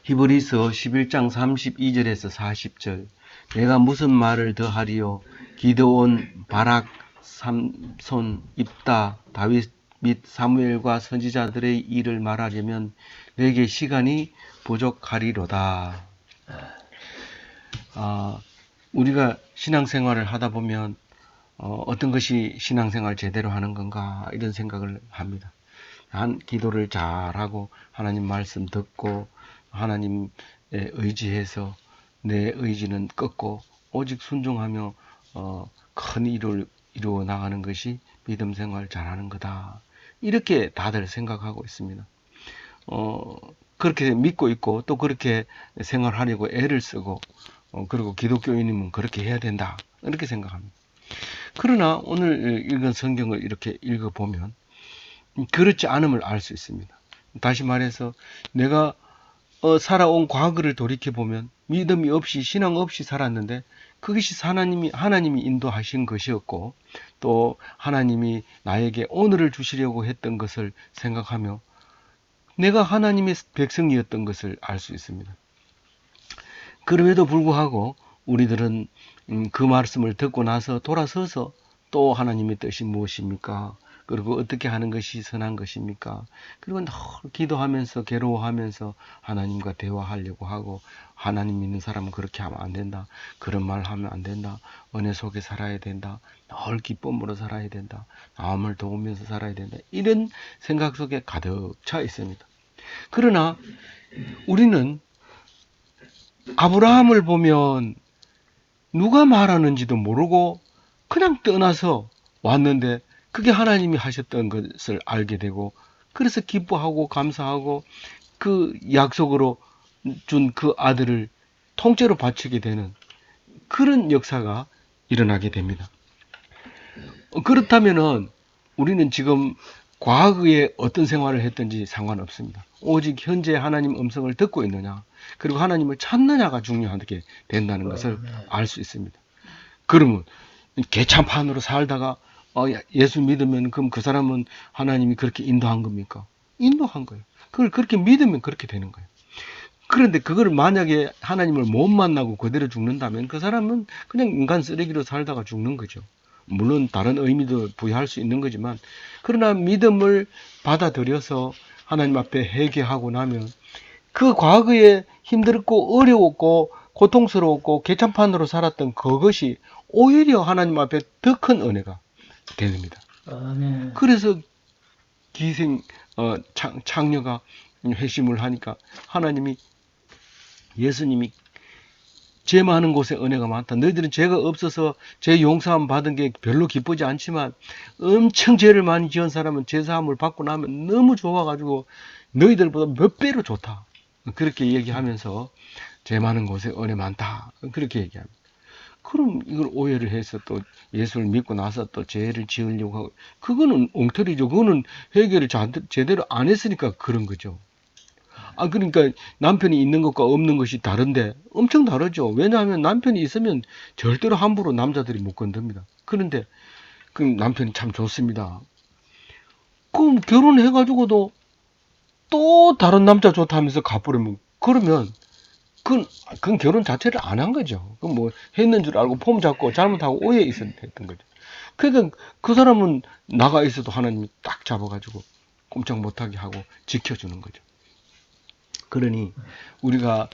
히브리서 11장 32절에서 40절. 내가 무슨 말을 더하리요? 기드온, 바락, 삼손, 입다, 다윗 및 사무엘과 선지자들의 일을 말하려면 내게 시간이 부족하리로다. 우리가 신앙생활을 하다 보면 어떤 것이 신앙생활 제대로 하는 건가 이런 생각을 합니다. 기도를 잘하고 하나님 말씀 듣고 하나님에 의지해서 내 의지는 꺾고 오직 순종하며 큰 일을 이루어 나가는 것이 믿음 생활 잘하는 거다. 이렇게 다들 생각하고 있습니다. 그렇게 믿고 있고 또 그렇게 생활하려고 애를 쓰고 그리고 기독교인이면 그렇게 해야 된다. 이렇게 생각합니다. 그러나 오늘 읽은 성경을 이렇게 읽어보면 그렇지 않음을 알 수 있습니다. 다시 말해서 내가 살아온 과거를 돌이켜보면 믿음이 없이 신앙 없이 살았는데 그것이 하나님이 인도하신 것이었고 또 하나님이 나에게 오늘을 주시려고 했던 것을 생각하며 내가 하나님의 백성이었던 것을 알 수 있습니다. 그럼에도 불구하고 우리들은 그 말씀을 듣고 나서 돌아서서 또 하나님의 뜻이 무엇입니까? 그리고 어떻게 하는 것이 선한 것입니까? 그리고 늘 기도하면서 괴로워하면서 하나님과 대화하려고 하고 하나님 믿는 사람은 그렇게 하면 안 된다. 그런 말 하면 안 된다. 은혜 속에 살아야 된다. 늘 기쁨으로 살아야 된다. 남을 도우면서 살아야 된다. 이런 생각 속에 가득 차 있습니다. 그러나 우리는 아브라함을 보면 누가 말하는지도 모르고 그냥 떠나서 왔는데 그게 하나님이 하셨던 것을 알게 되고 그래서 기뻐하고 감사하고 그 약속으로 준 그 아들을 통째로 바치게 되는 그런 역사가 일어나게 됩니다. 그렇다면은 우리는 지금 과거에 어떤 생활을 했든지 상관없습니다. 오직 현재 하나님 음성을 듣고 있느냐 그리고 하나님을 찾느냐가 중요하게 된다는 것을 알 수 있습니다. 그러면 개참판으로 살다가 예수 믿으면 그럼 그 사람은 하나님이 그렇게 인도한 겁니까? 인도한 거예요. 그걸 그렇게 믿으면 그렇게 되는 거예요. 그런데 그걸 만약에 하나님을 못 만나고 그대로 죽는다면 그 사람은 그냥 인간 쓰레기로 살다가 죽는 거죠. 물론 다른 의미도 부여할 수 있는 거지만 그러나 믿음을 받아들여서 하나님 앞에 회개하고 나면 그 과거에 힘들고 어려웠고 고통스러웠고 개참판으로 살았던 그것이 오히려 하나님 앞에 더 큰 은혜가 됩니다. 그래서 창녀가 회심을 하니까 하나님이 예수님이 죄 많은 곳에 은혜가 많다. 너희들은 죄가 없어서 죄 용서함 받은 게 별로 기쁘지 않지만 엄청 죄를 많이 지은 사람은 죄 사함을 받고 나면 너무 좋아가지고 너희들보다 몇 배로 좋다. 그렇게 얘기하면서 죄 많은 곳에 은혜 많다. 그렇게 얘기합니다. 그럼 이걸 오해를 해서 또 예수를 믿고 나서 또 죄를 지으려고 하고 그거는 엉터리죠. 그거는 회개를 제대로 안 했으니까 그런 거죠. 그러니까 남편이 있는 것과 없는 것이 다른데 엄청 다르죠. 왜냐하면 남편이 있으면 절대로 함부로 남자들이 못 건듭니다. 그런데 그 남편이 참 좋습니다. 그럼 결혼해가지고도 또 다른 남자 좋다면서 가버리면 그러면 그건 결혼 자체를 안 한 거죠. 그건 뭐 했는 줄 알고 폼 잡고 잘못하고 오해 있었던 거죠. 그러니까 그 사람은 나가 있어도 하나님이 딱 잡아가지고 꼼짝 못하게 하고 지켜주는 거죠. 그러니 우리가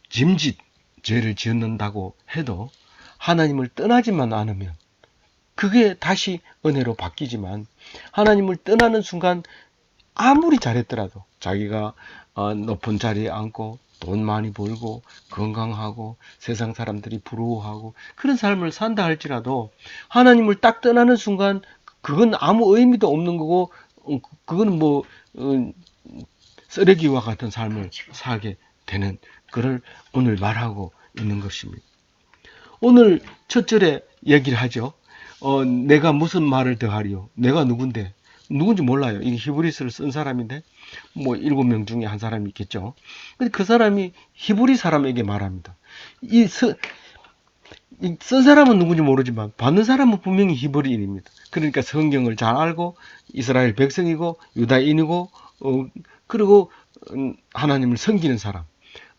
짐짓 죄를 지었는다고 해도 하나님을 떠나지만 않으면 그게 다시 은혜로 바뀌지만 하나님을 떠나는 순간 아무리 잘했더라도 자기가 높은 자리에 앉고 돈 많이 벌고 건강하고 세상 사람들이 부러워하고 그런 삶을 산다 할지라도 하나님을 딱 떠나는 순간 그건 아무 의미도 없는 거고 그거는 뭐 쓰레기와 같은 삶을 살게 되는 그걸 오늘 말하고 있는 것입니다. 오늘 첫 절에 얘기를 하죠. 내가 무슨 말을 더하리요? 내가 누군데? 누군지 몰라요. 이게 히브리서를 쓴 사람인데 뭐 7명 중에 한 사람이 있겠죠. 근데 그 사람이 히브리 사람에게 말합니다. 쓴 사람은 누군지 모르지만 받는 사람은 분명히 히브리인입니다. 그러니까 성경을 잘 알고 이스라엘 백성이고 유다인이고 그리고 하나님을 섬기는 사람.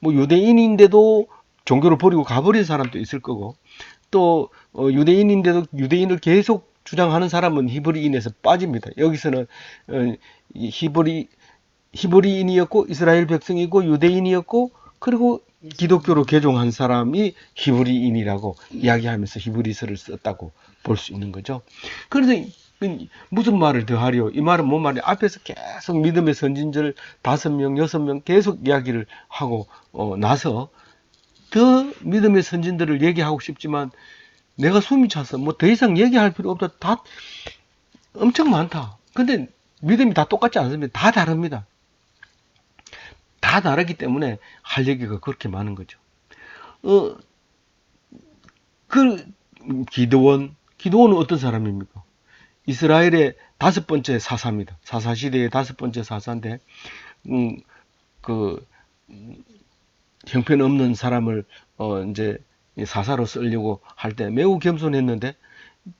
뭐 유대인인데도 종교를 버리고 가버린 사람도 있을 거고, 또 유대인인데도 유대인을 계속 주장하는 사람은 히브리인에서 빠집니다. 여기서는 이 히브리인이었고 이스라엘 백성이고 유대인이었고, 그리고 기독교로 개종한 사람이 히브리인이라고 이야기하면서 히브리서를 썼다고 볼 수 있는 거죠. 그래서 무슨 말을 더 하려? 이 말은 뭔 말이야? 앞에서 계속 믿음의 선진들 5명, 6명 계속 이야기를 하고 나서 더 믿음의 선진들을 얘기하고 싶지만 내가 숨이 차서 뭐 더 이상 얘기할 필요 없다. 다 엄청 많다. 근데 믿음이 다 똑같지 않습니다. 다 다릅니다. 다 다르기 때문에 할 얘기가 그렇게 많은 거죠. 어, 그 기드원은 어떤 사람입니까? 이스라엘의 5번째 사사입니다. 사사 시대의 5번째 사사인데, 그 형편없는 사람을 이제 사사로 쓰려고 할 때 매우 겸손했는데,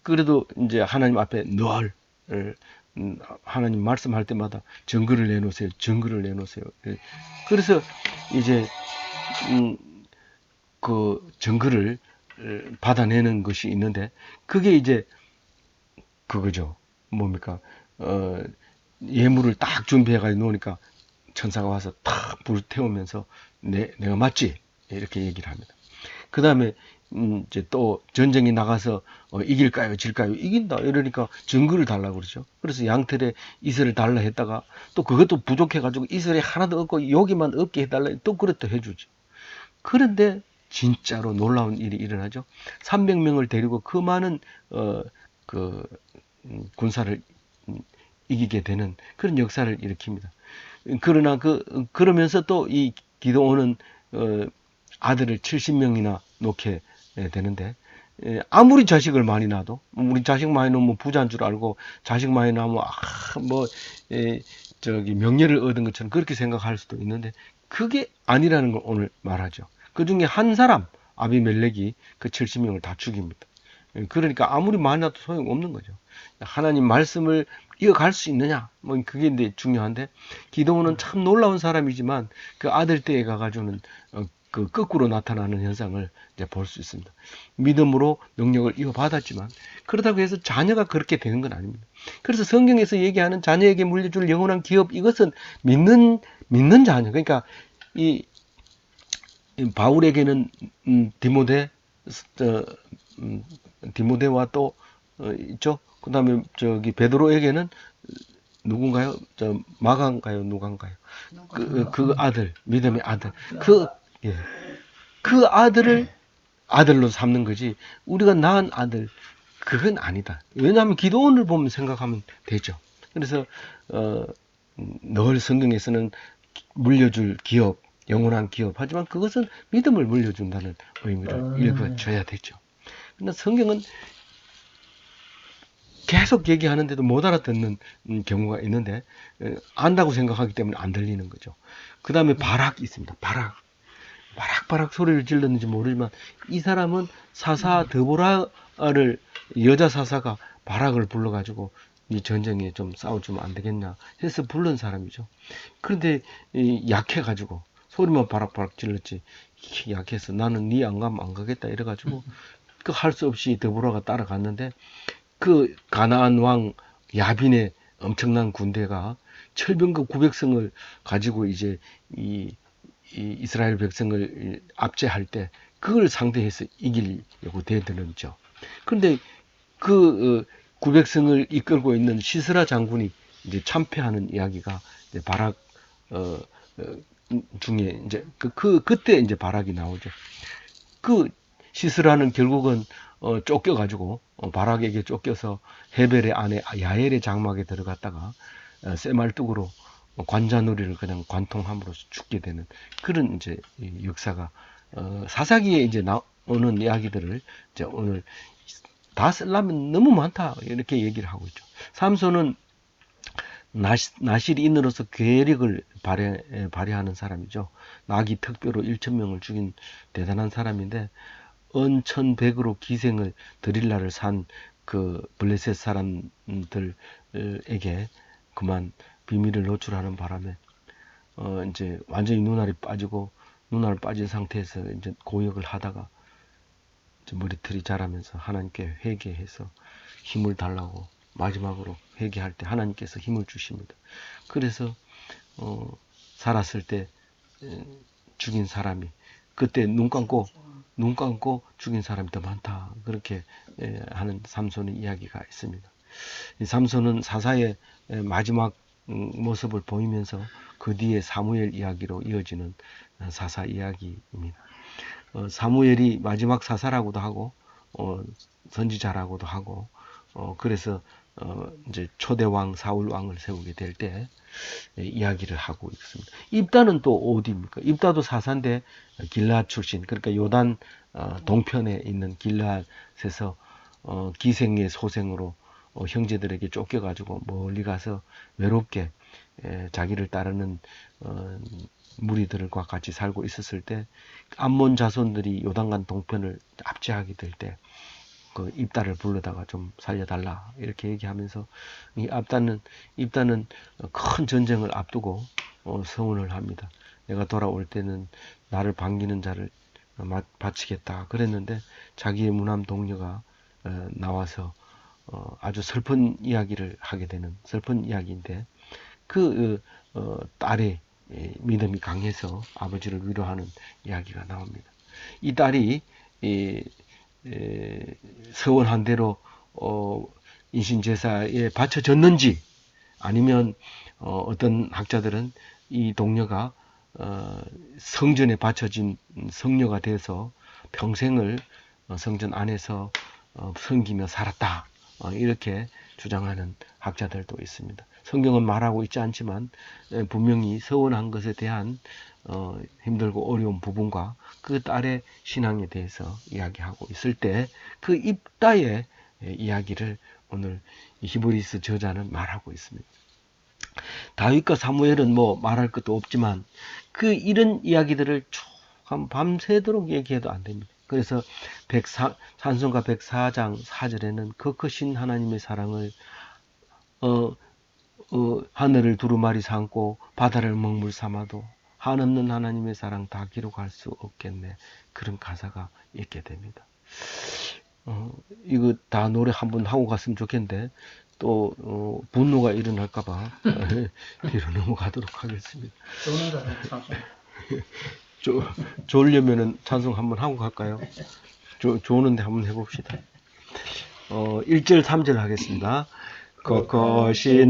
그래도 이제 하나님 앞에 늘 하나님 말씀할 때마다 증거를 내놓으세요. 증거를 내놓으세요. 그래서 이제 그 증거를 받아내는 것이 있는데, 그게 이제 그거죠. 뭡니까? 예물을 딱 준비해가지고 놓으니까 천사가 와서 탁 불 태우면서 내가 맞지? 이렇게 얘기를 합니다. 그 다음에 이제 또 전쟁에 나가서 이길까요, 질까요? 이긴다. 이러니까 증거를 달라고 그러죠. 그래서 양털에 이슬을 달라 했다가 또 그것도 부족해가지고 이슬이 하나도 없고 여기만 없게 해달라. 또 그렇다 해주죠. 그런데 진짜로 놀라운 일이 일어나죠. 300명을 데리고 그 많은 그 군사를 이기게 되는 그런 역사를 일으킵니다. 그러나 그러면서 또 이 기드온은 아들을 70명이나 놓게 되는데, 아무리 자식을 많이 낳아도, 우리 자식 많이 낳으면 부자인 줄 알고 자식 많이 낳으면 뭐 저기 명예를 얻은 것처럼 그렇게 생각할 수도 있는데, 그게 아니라는 걸 오늘 말하죠. 그 중에 한 사람 아비멜렉이 그 70명을 다 죽입니다. 그러니까 아무리 많이 낳아도 소용없는 거죠. 하나님 말씀을 이어갈 수 있느냐, 뭐 그게 이제 중요한데, 기도원은 참 놀라운 사람이지만 그 아들 때에 가가지고는 그 거꾸로 나타나는 현상을 이제 볼 수 있습니다. 믿음으로 능력을 이어받았지만 그렇다고 해서 자녀가 그렇게 되는 건 아닙니다. 그래서 성경에서 얘기하는 자녀에게 물려줄 영원한 기업, 이것은 믿는 자녀. 그러니까 이 바울에게는 디모데와 또 있죠. 그다음에 저기 베드로에게는 누군가요? 저 마가인가요? 누간가요? 그 아들, 믿음의 아들. 예. 그 아들을 아들로 삼는 거지. 우리가 낳은 아들 그건 아니다. 왜냐하면 기도원을 보면 생각하면 되죠. 그래서 늘 성경에서는 물려줄 기업, 영원한 기업. 하지만 그것은 믿음을 물려준다는 의미를 읽어줘야 되죠. 근데 성경은 계속 얘기하는데도 못 알아듣는 경우가 있는데, 안다고 생각하기 때문에 안 들리는 거죠. 그 다음에 바락이 있습니다. 바락 소리를 질렀는지 모르지만 이 사람은 사사 드보라를, 여자 사사가 바락을 불러가지고 이 전쟁에 좀 싸워주면 안 되겠냐 해서 부른 사람이죠. 그런데 약해가지고 소리만 바락바락 질렀지, 약해서 나는 네 안 가면 안 가겠다 이래가지고 그 할 수 없이 드보라가 따라갔는데, 그 가나안 왕 야빈의 엄청난 군대가 철병거 900성을 가지고 이제 이 이스라엘 백성을 압제할 때 그걸 상대해서 이기려고 대들었죠. 그런데 그 900성을 이끌고 있는 시스라 장군이 이제 참패하는 이야기가 이제 바락 중에 이제 그때 이제 바락이 나오죠. 그 시스라는 결국은 쫓겨가지고 바락에게 쫓겨서 헤벨의 아내 야엘의 장막에 들어갔다가 쇠말뚝으로 관자놀이를 그냥 관통함으로 죽게 되는 그런 이제 역사가 사사기에 이제 나오는 이야기들을 이제 오늘 다 쓰려면 너무 많다 이렇게 얘기를 하고 있죠. 삼손은 나실인으로서 괴력을 발휘하는 사람이죠. 나귀 특별로 1,000명을 죽인 대단한 사람인데, 언천백으로 기생을 드릴라를 산 그 블레셋 사람들에게 그만 비밀을 노출하는 바람에 이제 완전히 눈알이 빠지고 눈알 빠진 상태에서 이제 고역을 하다가 이제 머리털이 자라면서 하나님께 회개해서 힘을 달라고 마지막으로 회개할 때 하나님께서 힘을 주십니다. 그래서 살았을 때 죽인 사람이 그때 눈 감고 죽인 사람이 더 많다. 그렇게 하는 삼손의 이야기가 있습니다. 이 삼손은 사사의 마지막 모습을 보이면서 그 뒤에 사무엘 이야기로 이어지는 사사 이야기입니다. 사무엘이 마지막 사사라고도 하고 선지자라고도 하고 그래서 이제 초대왕 사울 왕을 세우게 될 때 이야기를 하고 있습니다. 입다는 또 어디입니까? 입다도 사사인데 길앗 출신, 그러니까 요단 동편에 있는 길앗에서 기생의 소생으로 형제들에게 쫓겨가지고 멀리 가서 외롭게 자기를 따르는 무리들과 같이 살고 있었을 때 암몬 자손들이 요단강 동편을 압제하게 될 때 그 입다를 불러다가 좀 살려달라 이렇게 얘기하면서 이 입다는 큰 전쟁을 앞두고 서원을 합니다. 내가 돌아올 때는 나를 반기는 자를 바치겠다 그랬는데 자기의 무남 동료가 나와서 아주 슬픈 이야기를 하게 되는 슬픈 이야기인데 그 딸의 믿음이 강해서 아버지를 위로하는 이야기가 나옵니다. 이 딸이 서원한 대로 인신제사에 바쳐졌는지 아니면 어떤 학자들은 이 동료가 성전에 바쳐진 성녀가 돼서 평생을 성전 안에서 섬기며 살았다. 이렇게 주장하는 학자들도 있습니다. 성경은 말하고 있지 않지만 분명히 서원한 것에 대한 힘들고 어려운 부분과 그 딸의 신앙에 대해서 이야기하고 있을 때 그 입다의 이야기를 오늘 히브리서 저자는 말하고 있습니다. 다윗과 사무엘은 뭐 말할 것도 없지만 그 이런 이야기들을 쭉 밤새도록 얘기해도 안 됩니다. 그래서 찬송가 104장 4절에는 그 크신 하나님의 사랑을 하늘을 두루마리 삼고 바다를 먹물 삼아도 한없는 하나님의 사랑 다 기록할 수 없겠네. 그런 가사가 있게 됩니다. 이거 다 노래 한번 하고 갔으면 좋겠는데 또 분노가 일어날까봐 뒤로 넘어가도록 하겠습니다. 좋으려면은 찬송 한번 하고 갈까요? 좋은데 한번 해봅시다. 1절 3절 하겠습니다. 그것이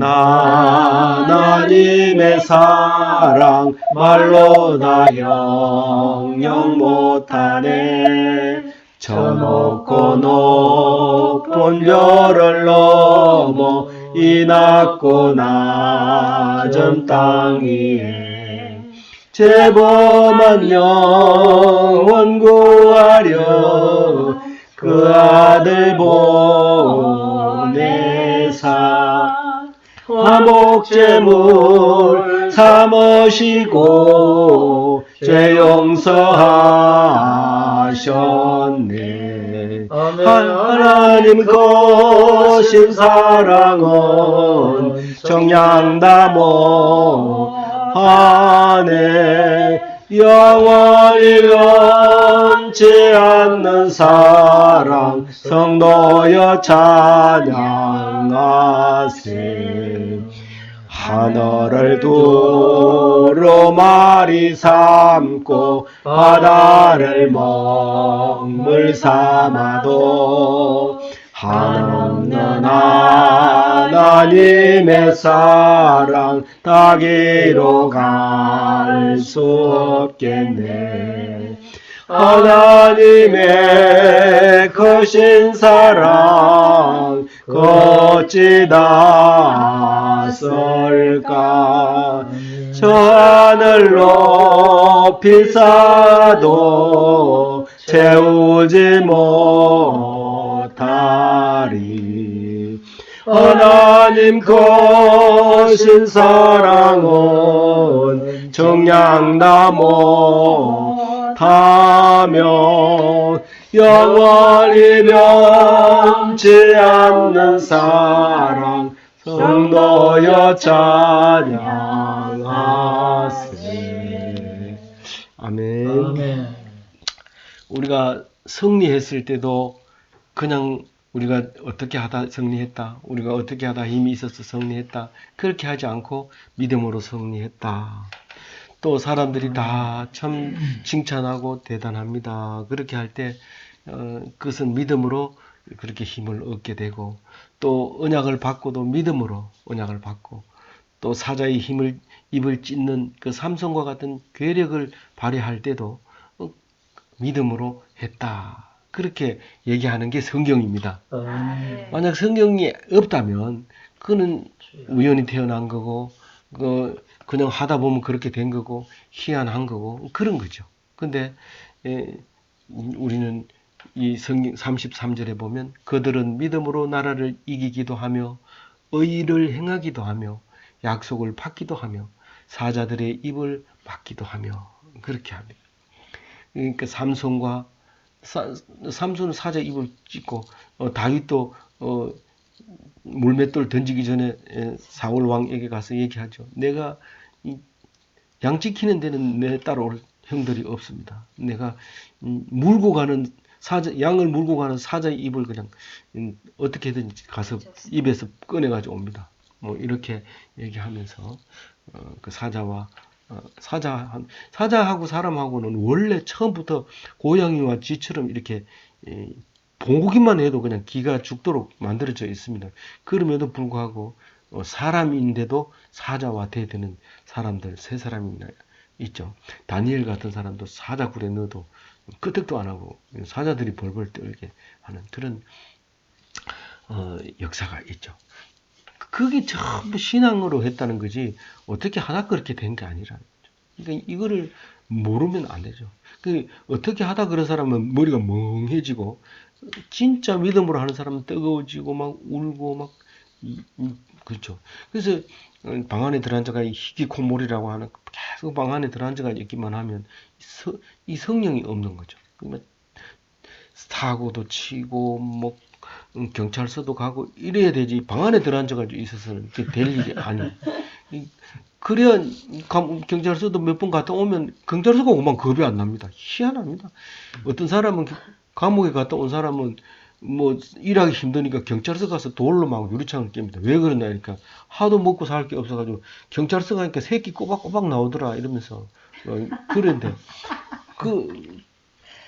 하나님의 사랑 말로 다 영영 못하네. 저 높고 높은 별을 넘어 이 낮고 낮은 땅 위에 죄범한 영혼 구하려 그 아들 보내사 화목제물 삼으시고 죄 용서하셨네. 하나님 거신 사랑은 정량다모하네. 영원히 변치 않는 사랑 성도여 찬양하세. 하늘을 두루마리 삼고 바다를 먹물 삼아도 한없는 하나님의 사랑 다 기록할 수 없겠네. 하나님의 크신 사랑 어찌 닿았을까. 저 하늘 높이 쌓아도 채우지 못하리. 하나님 거신 사랑은 정량다 못하며 영원히 변치 않는 사랑 성도여 찬양하세. 아멘. 아멘. 우리가 승리했을 때도 그냥 우리가 어떻게 하다 승리했다, 우리가 어떻게 하다 힘이 있어서 승리했다, 그렇게 하지 않고 믿음으로 승리했다. 또 사람들이 다 참 칭찬하고 대단합니다. 그렇게 할 때 그것은 믿음으로 그렇게 힘을 얻게 되고, 또 언약을 받고도 믿음으로 언약을 받고, 또 사자의 힘을 입을 찢는 그 삼손과 같은 괴력을 발휘할 때도 믿음으로 했다. 그렇게 얘기하는 게 성경입니다. 아멘. 만약 성경이 없다면 그는 우연히 태어난 거고, 그냥 하다 보면 그렇게 된 거고, 희한한 거고, 그런 거죠. 근데 우리는 이 성경 33절에 보면 그들은 믿음으로 나라를 이기기도 하며 의를 행하기도 하며 약속을 받기도 하며 사자들의 입을 막기도 하며 그렇게 합니다. 그러니까 삼손은 사자 입을 찢고, 다윗도 물맷돌 던지기 전에 사울 왕에게 가서 얘기하죠. 내가 양 지키는 데는 내 따라올 형들이 없습니다. 내가 물고 가는 양을 물고 가는 사자의 입을 그냥 어떻게든지 가서 입에서 꺼내가지고 옵니다. 뭐 이렇게 얘기하면서 그 사자하고 사람하고는 원래 처음부터 고양이와 쥐처럼 이렇게 보기만 해도 그냥 기가 죽도록 만들어져 있습니다. 그럼에도 불구하고 사람인데도 사자와 대드는 사람들 세 사람이나 있죠. 다니엘 같은 사람도 사자 굴에 넣어도 끄떡도 안 하고 사자들이 벌벌 떨게 하는 그런 역사가 있죠. 그게 전부 신앙으로 했다는 거지 어떻게 하다 그렇게 된 게 아니라는 거죠. 그러니까 이거를 모르면 안 되죠. 어떻게 하다 그런 사람은 머리가 멍해지고, 진짜 믿음으로 하는 사람은 뜨거워지고 막 울고 막 그렇죠. 그래서 방 안에 들어앉아가 희귀콧물이라고 하는, 계속 방 안에 들어앉아가 있기만 하면 이 성령이 없는 거죠. 그러니까 사고도 치고 뭐 경찰서도 가고 이래야 되지, 방 안에 들어앉아가지고 있어서는 그게 될 일이 아니에요. 그래야 경찰서도 몇 번 갔다 오면 경찰서가 오면 겁이 안 납니다. 희한합니다. 어떤 사람은 감옥에 갔다 온 사람은 뭐 일하기 힘드니까 경찰서 가서 돌로 막 유리창을 깹니다. 왜 그러냐 하니까 하도 먹고 살 게 없어가지고 경찰서 가니까 새끼 꼬박꼬박 나오더라 이러면서 그런데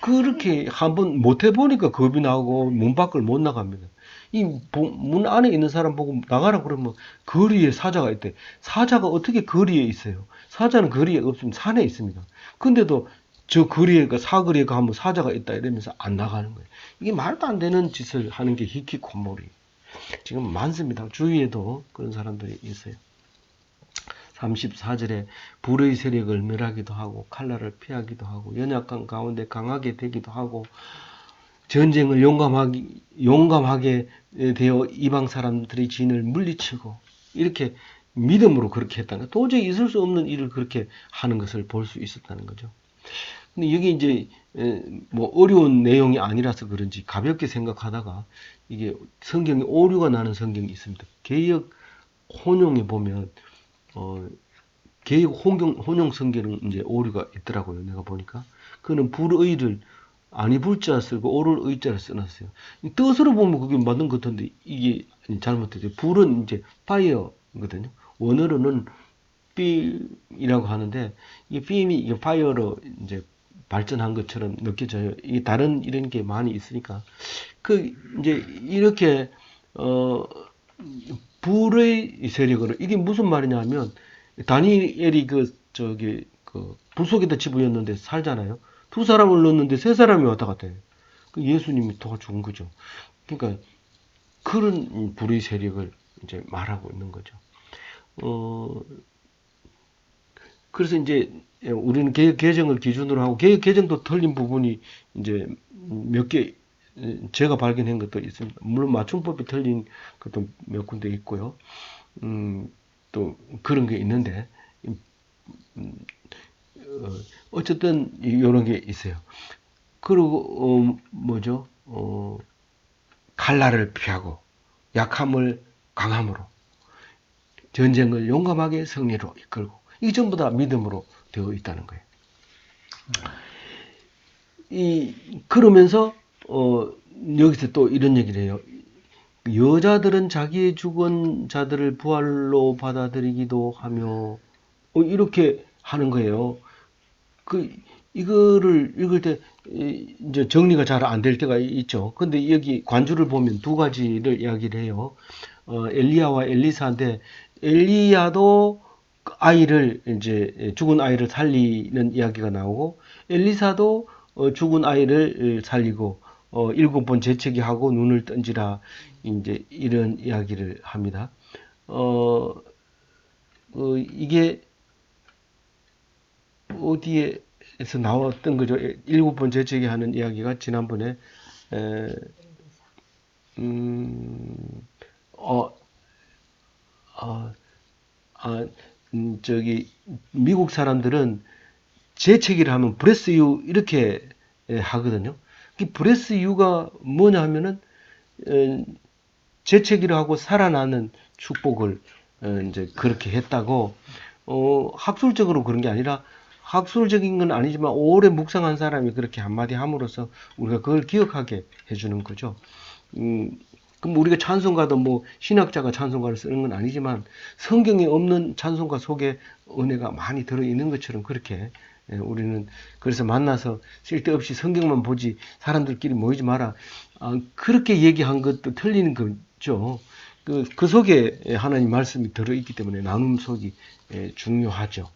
그렇게 한번 못 해보니까 겁이 나고 문 밖을 못 나갑니다. 이 문 안에 있는 사람 보고 나가라 그러면 거리에 사자가 있대. 사자가 어떻게 거리에 있어요? 사자는 거리에 없으면 산에 있습니다. 근데도 저 거리에, 사거리에 가면 사자가 있다 이러면서 안 나가는 거예요. 이게 말도 안 되는 짓을 하는 게 히키코모리. 지금 많습니다. 주위에도 그런 사람들이 있어요. 34절에 불의 세력을 멸하기도 하고 칼날을 피하기도 하고 연약한 가운데 강하게 되기도 하고 전쟁을 용감하게 되어 이방 사람들의 진을 물리치고, 이렇게 믿음으로 그렇게 했다는 거예요. 도저히 있을 수 없는 일을 그렇게 하는 것을 볼 수 있었다는 거죠. 근데 여기 이제 뭐 어려운 내용이 아니라서 그런지 가볍게 생각하다가 이게 성경에 오류가 나는 성경이 있습니다. 개역 혼용에 보면 개역 혼용 성경은 이제 오류가 있더라고요. 내가 보니까 그는 불의를 아니 불자 쓰고 오를 의자를 써놨어요. 뜻으로 보면 그게 맞는 것 같은데 이게 잘못됐어요. 불은 이제 파이어거든요. 원어로는 빔이라고 하는데 이 빔이 이게 파이어로 이제 발전한 것처럼 느껴져요. 이 다른 이런 게 많이 있으니까 이제 이렇게 불의 세력으로, 이게 무슨 말이냐면 다니엘이 불 속에다 집어였는데 살잖아요. 두 사람을 넣었는데 세 사람이 왔다 갔다 해요. 예수님이 더 죽은 거죠. 그러니까 그런 불의 세력을 이제 말하고 있는 거죠. 그래서 이제 우리는 개혁 개정을 기준으로 하고, 개혁 개정도 틀린 부분이 이제 몇 개 제가 발견한 것도 있습니다. 물론 맞춤법이 틀린 것도 몇 군데 있고요. 또 그런 게 있는데 어쨌든 이런 게 있어요. 그리고 뭐죠? 칼날을 피하고 약함을 강함으로, 전쟁을 용감하게 승리로 이끌고, 이게 전부 다 믿음으로 되어 있다는 거예요. 그러면서 여기서 또 이런 얘기를 해요. 여자들은 자기의 죽은 자들을 부활로 받아들이기도 하며 이렇게 하는 거예요. 그 이거를 읽을 때 이제 정리가 잘 안 될 때가 있죠. 근데 여기 관주를 보면 두 가지를 이야기를 해요. 엘리야와 엘리사인데 엘리야도 그 아이를 이제 죽은 아이를 살리는 이야기가 나오고 엘리사도 죽은 아이를 살리고 일곱 번 재채기 하고 눈을 던지라 이제 이런 이야기를 합니다. 어, 이게 어디에서 나왔던 거죠? 일곱 번 재채기 하는 이야기가 지난번에 에, 음, 어, 아, 저기 미국 사람들은 재채기를 하면 브레스 유 이렇게 하거든요. 이 브레스 유가 뭐냐 하면은 에, 재채기를 하고 살아나는 축복을 이제 그렇게 했다고 학술적으로 그런 게 아니라 학술적인 건 아니지만 오래 묵상한 사람이 그렇게 한마디 함으로써 우리가 그걸 기억하게 해주는 거죠. 음, 그럼 우리가 찬송가도 뭐 신학자가 찬송가를 쓰는 건 아니지만 성경에 없는 찬송가 속에 은혜가 많이 들어 있는 것처럼 그렇게 우리는 그래서 만나서 쓸데없이 성경만 보지 사람들끼리 모이지 마라. 그렇게 얘기한 것도 틀리는 거죠. 그 속에 하나님 말씀이 들어있기 때문에 나눔 속이 중요하죠.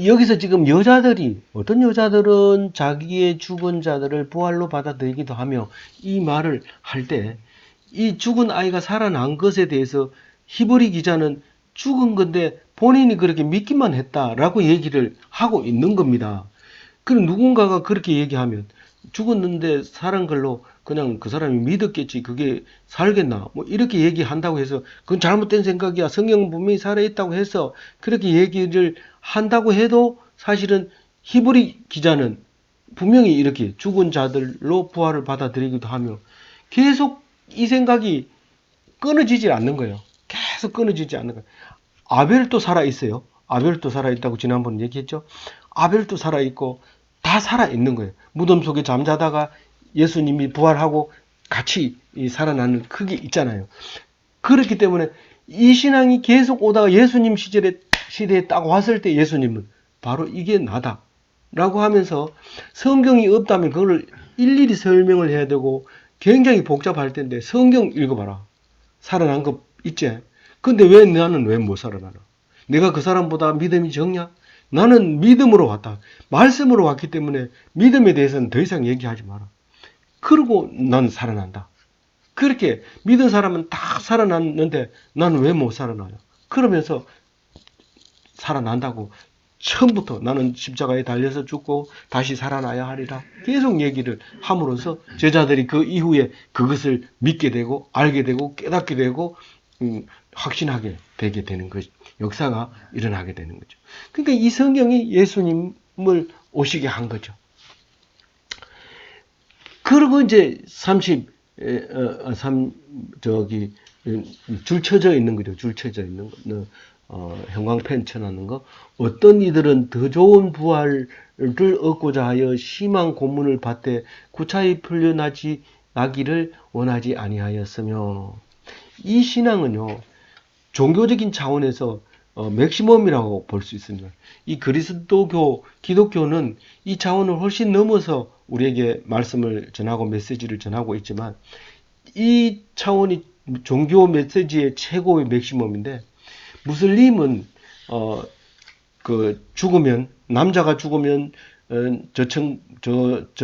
여기서 지금 여자들이, 어떤 여자들은 자기의 죽은 자들을 부활로 받아들이기도 하며 이 말을 할 때, 이 죽은 아이가 살아난 것에 대해서 히브리 기자는 죽은 건데 본인이 그렇게 믿기만 했다라고 얘기를 하고 있는 겁니다. 그럼 누군가가 그렇게 얘기하면 죽었는데 살은 걸로 그냥 그 사람이 믿었겠지 그게 살겠나 뭐 이렇게 얘기한다고 해서 그건 잘못된 생각이야. 성경 분명히 살아있다고 해서 그렇게 얘기를 한다고 해도 사실은 히브리 기자는 분명히 이렇게 죽은 자들로 부활을 받아들이기도 하며 계속 이 생각이 끊어지지 않는 거예요. 계속 끊어지지 않는 거예요. 아벨도 살아있어요. 아벨도 살아있다고 지난번 얘기했죠. 아벨도 살아있고 다 살아있는 거예요. 무덤 속에 잠자다가 예수님이 부활하고 같이 살아나는 그게 있잖아요. 그렇기 때문에 이 신앙이 계속 오다가 예수님 시대에 딱 왔을 때 예수님은 바로 이게 나다. 라고 하면서 성경이 없다면 그걸 일일이 설명을 해야 되고 굉장히 복잡할 텐데 성경 읽어봐라. 살아난 거 있지? 근데 왜 나는 왜 못 살아나나? 내가 그 사람보다 믿음이 적냐? 나는 믿음으로 왔다. 말씀으로 왔기 때문에 믿음에 대해서는 더 이상 얘기하지 마라. 그러고 난 살아난다. 그렇게 믿은 사람은 다 살아났는데 나는 왜 못 살아나요? 그러면서 살아난다고 처음부터 나는 십자가에 달려서 죽고 다시 살아나야 하리라 계속 얘기를 함으로써 제자들이 그 이후에 그것을 믿게 되고 알게 되고 깨닫게 되고 확신하게 되게 되는 것 역사가 일어나게 되는 거죠. 그러니까 이 성경이 예수님을 오시게 한 거죠. 그리고 이제 3줄 쳐져 있는 거죠. 줄 쳐져 있는 거. 형광펜 쳐놓는 거. 어떤 이들은 더 좋은 부활을 얻고자 하여 심한 고문을 받되 구차히 풀려나지 나기를 원하지 아니하였으며 이 신앙은요. 종교적인 차원에서 맥시멈이라고 볼 수 있습니다. 이 그리스도교, 기독교는 이 차원을 훨씬 넘어서 우리에게 말씀을 전하고 메시지를 전하고 있지만 이 차원이 종교 메시지의 최고의 맥시멈인데 무슬림은 죽으면 남자가 죽으면 저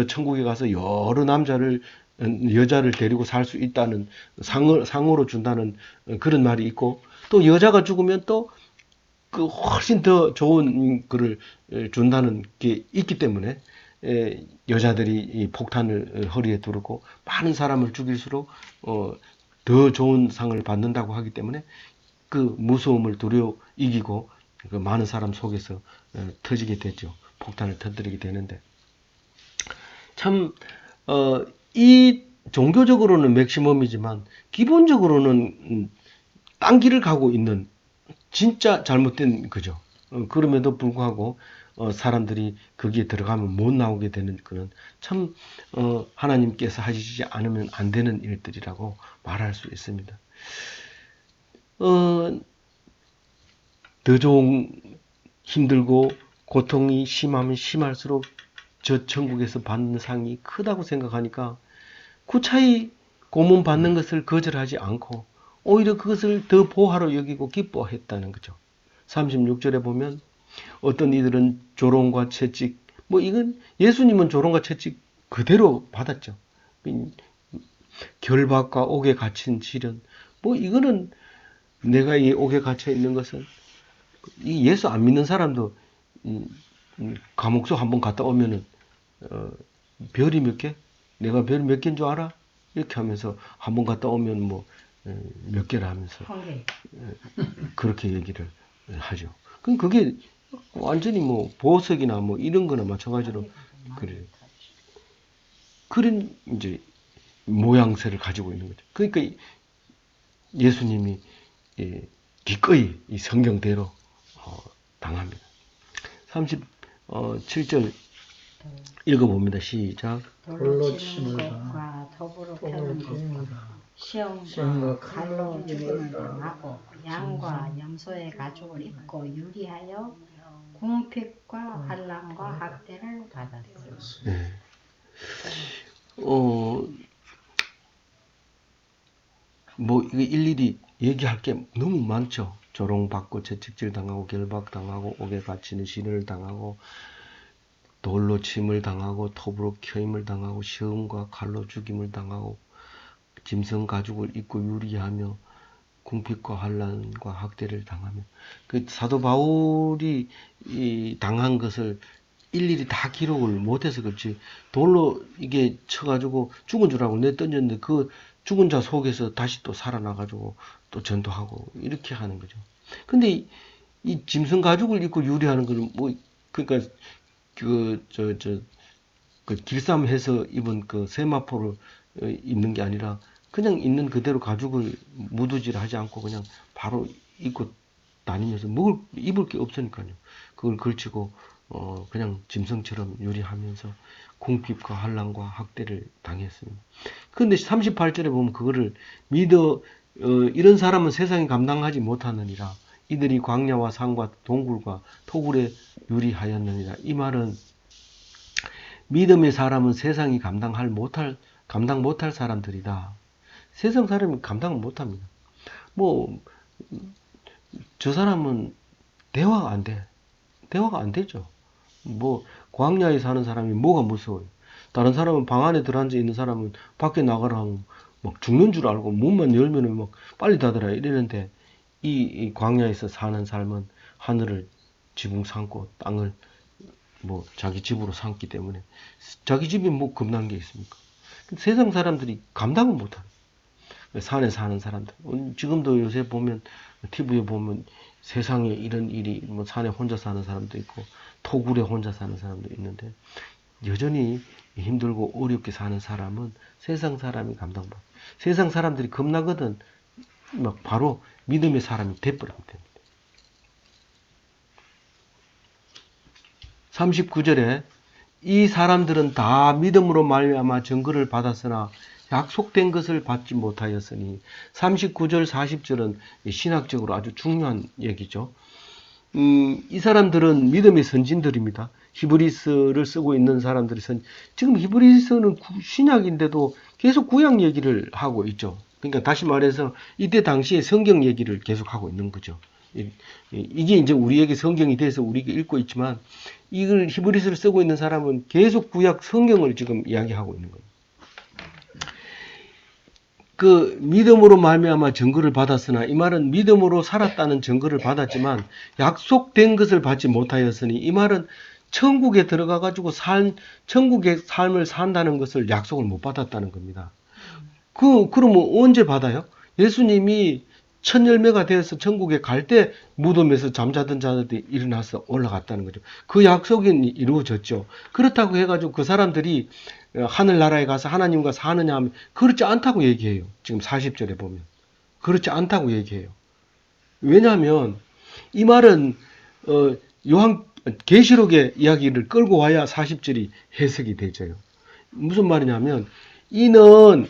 천국에 가서 여러 남자를 여자를 데리고 살 수 있다는 상으로 준다는 그런 말이 있고 또 여자가 죽으면 또 그 훨씬 더 좋은 그를 준다는 게 있기 때문에 여자들이 이 폭탄을 허리에 두르고 많은 사람을 죽일수록 더 좋은 상을 받는다고 하기 때문에 그 무서움을 두려워 이기고 그 많은 사람 속에서 터지게 되죠. 폭탄을 터뜨리게 되는데 참 이 종교적으로는 맥시멈이지만 기본적으로는 딴 길을 가고 있는 진짜 잘못된 거죠. 그럼에도 불구하고 사람들이 거기에 들어가면 못 나오게 되는 그런 참 하나님께서 하시지 않으면 안 되는 일들이라고 말할 수 있습니다. 더 좋은 힘들고 고통이 심하면 심할수록 저 천국에서 받는 상이 크다고 생각하니까 그 차이 고문 받는 것을 거절하지 않고 오히려 그것을 더 보화로 여기고 기뻐했다는 거죠. 36절에 보면 어떤 이들은 조롱과 채찍, 이건 예수님은 조롱과 채찍 그대로 받았죠. 결박과 옥에 갇힌 시련, 이거는 내가 이 옥에 갇혀 있는 것은 이 예수 안 믿는 사람도 감옥소 한번 갔다 오면은 별이 몇 개? 내가 별이 몇 개인 줄 알아? 이렇게 하면서 한번 갔다 오면 몇 개라 하면서 그렇게 얘기를 하죠. 그럼 그게 완전히 보석이나 이런 거나 마찬가지로 그래요. 그런 이제 모양새를 가지고 있는 거죠. 그러니까 예수님이 기꺼이 이 성경대로 당합니다. 37절 읽어봅니다. 시작. 돌로 치는 것과 더불어 패는 것과 시험과 칼로 죽임을 당하고 양과 염소의 가죽을 입고 유리하여 궁핍과 환난과 학대를 받았습니다. 네. 이거 일일이 얘기할 게 너무 많죠. 조롱받고 채찍질 당하고 결박당하고 옥에 갇히는 시련을 당하고 돌로 침을 당하고 톱으로 켜임을 당하고 시험과 칼로 죽임을 당하고 짐승 가죽을 입고 유리하며 궁핍과 환난과 학대를 당하며 그 사도 바울이 당한 것을 일일이 다 기록을 못해서 그렇지 돌로 이게 쳐가지고 죽은 줄 알고 내 던졌는데 그 죽은 자 속에서 다시 또 살아나가지고 또 전도하고 이렇게 하는 거죠. 근데 이 짐승 가죽을 입고 유리하는 거는 그러니까 그 길쌈해서 입은 그 세마포를 입는 게 아니라 그냥 있는 그대로 가죽을 묻어지를 하지 않고 그냥 바로 입고 다니면서 입을 게 없으니까요. 그걸 걸치고 그냥 짐승처럼 유리하면서 궁핍과 환난과 학대를 당했습니다. 그런데 38절에 보면 그거를 이런 사람은 세상이 감당하지 못하느니라. 이들이 광야와 산과 동굴과 토굴에 유리하였느니라. 이 말은 믿음의 사람은 세상이 감당 못할 사람들이다. 세상 사람이 감당을 못합니다. 저 사람은 대화가 안 돼. 대화가 안 되죠. 광야에 사는 사람이 뭐가 무서워요. 다른 사람은 방 안에 들어앉아 있는 사람은 밖에 나가라 하면 막 죽는 줄 알고 문만 열면은 막 빨리 닫으라 이러는데 이 광야에서 사는 삶은 하늘을 지붕 삼고 땅을 자기 집으로 삼기 때문에 자기 집이 겁난 게 있습니까? 세상 사람들이 감당을 못하는 산에 사는 사람들 지금도 요새 보면 TV에 보면 세상에 이런 일이 산에 혼자 사는 사람도 있고 토굴에 혼자 사는 사람도 있는데 여전히 힘들고 어렵게 사는 사람은 세상 사람이 감당 못. 세상 사람들이 겁나거든 막 바로 믿음의 사람이 돼버리면 됩니다. 39절에 이 사람들은 다 믿음으로 말미암아 증거를 받았으나 약속된 것을 받지 못하였으니 39절 40절은 신학적으로 아주 중요한 얘기죠. 이 사람들은 믿음의 선진들입니다. 히브리서를 쓰고 있는 사람들이 지금 히브리서는 신약인데도 계속 구약 얘기를 하고 있죠. 그러니까 다시 말해서 이때 당시에 성경 얘기를 계속 하고 있는 거죠. 이게 이제 우리에게 성경이 돼서 우리가 읽고 있지만 이걸 히브리서를 쓰고 있는 사람은 계속 구약 성경을 지금 이야기하고 있는 거예요. 그 믿음으로 말미암아 증거를 받았으나 이 말은 믿음으로 살았다는 증거를 받았지만 약속된 것을 받지 못하였으니 이 말은 천국에 들어가 가지고 천국의 삶을 산다는 것을 약속을 못 받았다는 겁니다. 그러면 언제 받아요? 예수님이 첫 열매가 되어서 천국에 갈 때 무덤에서 잠자던 자들이 일어나서 올라갔다는 거죠. 그 약속이 이루어졌죠. 그렇다고 해가지고 그 사람들이 하늘나라에 가서 하나님과 사느냐 하면 그렇지 않다고 얘기해요. 지금 40절에 보면. 그렇지 않다고 얘기해요. 왜냐하면 이 말은 계시록의 이야기를 끌고 와야 40절이 해석이 되죠. 무슨 말이냐면 이는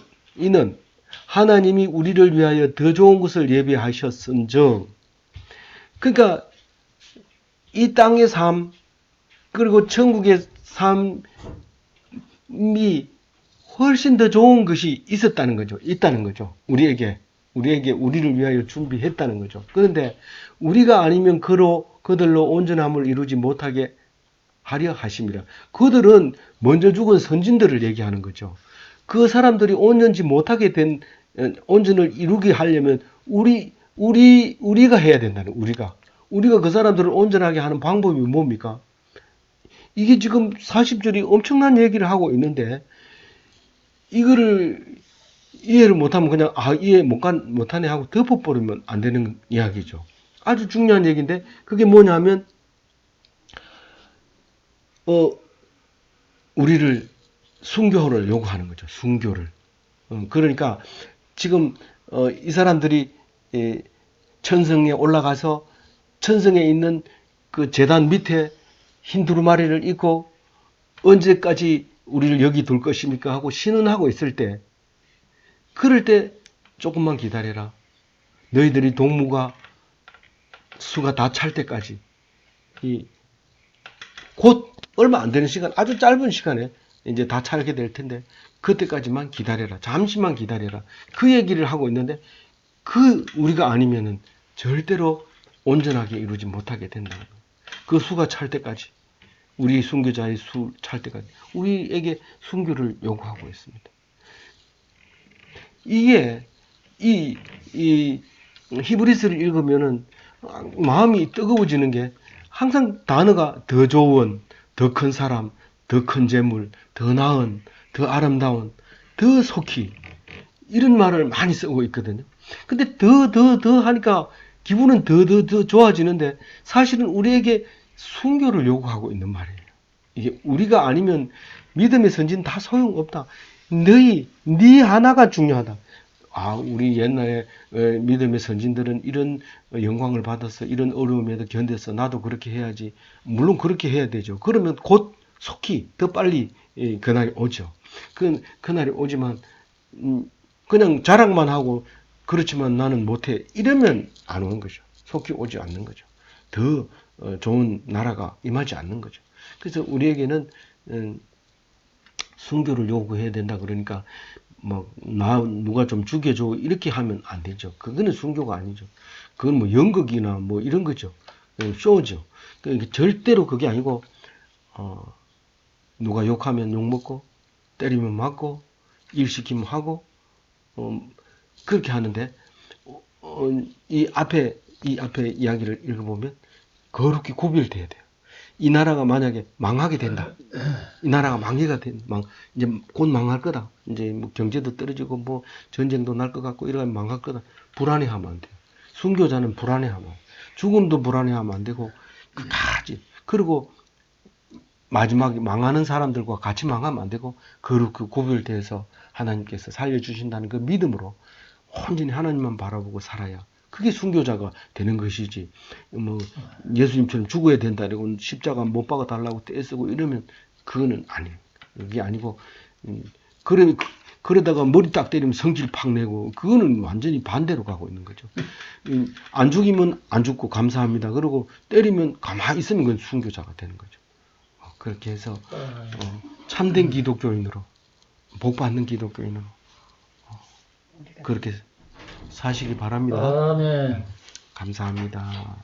하나님이 우리를 위하여 더 좋은 것을 예비하셨은즉, 그러니까 이 땅의 삶 그리고 천국의 삶이 훨씬 더 좋은 것이 있었다는 거죠. 있다는 거죠. 우리에게 우리를 위하여 준비했다는 거죠. 그런데 우리가 아니면 그들로 온전함을 이루지 못하게 하려 하심이라. 그들은 먼저 죽은 선진들을 얘기하는 거죠. 그 사람들이 온전치 못하게 된 온전을 이루게 하려면 우리가 해야 된다는, 우리가 그 사람들을 온전하게 하는 방법이 뭡니까? 이게 지금 40절이 엄청난 얘기를 하고 있는데 이거를 이해를 못하면 그냥 이해 못하네 하고 덮어버리면 안 되는 이야기죠. 아주 중요한 얘기인데 그게 뭐냐면 우리를 순교를 요구하는 거죠. 순교를. 그러니까 지금 이 사람들이 천성에 올라가서 천성에 있는 그 제단 밑에 흰 두루마리를 입고 언제까지 우리를 여기 둘 것입니까 하고 신원하고 있을 때, 그럴 때 조금만 기다려라. 너희들이 동무가 수가 다 찰 때까지, 곧 얼마 안 되는 시간, 아주 짧은 시간에 이제 다 차게 될 텐데 그때까지만 기다려라. 잠시만 기다려라. 그 얘기를 하고 있는데 우리가 아니면은 절대로 온전하게 이루지 못하게 된다는 거예요. 그 수가 찰 때까지, 우리 순교자의 수 찰 때까지 우리에게 순교를 요구하고 있습니다. 이게 이 히브리서를 읽으면은 마음이 뜨거워지는 게 항상 단어가 더 좋은, 더 큰 사람, 더 큰 재물, 더 나은, 더 아름다운, 더 속히, 이런 말을 많이 쓰고 있거든요. 근데 더 하니까 기분은 더 좋아지는데 사실은 우리에게 순교를 요구하고 있는 말이에요. 이게 우리가 아니면 믿음의 선진 다 소용없다. 네 하나가 중요하다. 우리 옛날에 믿음의 선진들은 이런 영광을 받아서 이런 어려움에도 견뎌서 나도 그렇게 해야지. 물론 그렇게 해야 되죠. 그러면 곧 속히 더 빨리 그날이 오죠. 그날이 오지만 그냥 자랑만 하고 그렇지만 나는 못해 이러면 안 오는 거죠. 속히 오지 않는 거죠. 더 좋은 나라가 임하지 않는 거죠. 그래서 우리에게는 순교를 요구해야 된다. 그러니까 누가 좀 죽여줘 이렇게 하면 안 되죠. 그거는 순교가 아니죠. 그건 뭐 연극이나 뭐 이런 거죠. 쇼죠. 그러니까 절대로 그게 아니고 누가 욕하면 욕 먹고 때리면 맞고 일 시키면 하고 그렇게 하는데 이 앞에 이야기를 읽어보면 거룩히 구별돼야 돼요. 이 나라가 만약에 망하게 된다. 이 나라가 망해가 이제 곧 망할 거다. 이제 뭐 경제도 떨어지고 뭐 전쟁도 날 것 같고 이러면 망할 거다. 불안해하면 안 돼요. 순교자는 불안해하면, 죽음도 불안해하면 안 되고 끝까지. 그리고 마지막에 망하는 사람들과 같이 망하면 안 되고 거룩히 구별돼서 하나님께서 살려주신다는 그 믿음으로 온전히 하나님만 바라보고 살아야 그게 순교자가 되는 것이지. 뭐 예수님처럼 죽어야 된다 이러고 십자가 못 박아 달라고 떼쓰고 이러면 그거는 아니에요. 그게 아니고 그러다가 머리 딱 때리면 성질 팍 내고 그거는 완전히 반대로 가고 있는 거죠. 안 죽이면 안 죽고 감사합니다. 그리고 때리면 가만히 있으면 그건 순교자가 되는 거죠. 그렇게 해서 참된 기독교인으로, 복받는 기독교인으로 그렇게 사시기 바랍니다. 아멘. 감사합니다.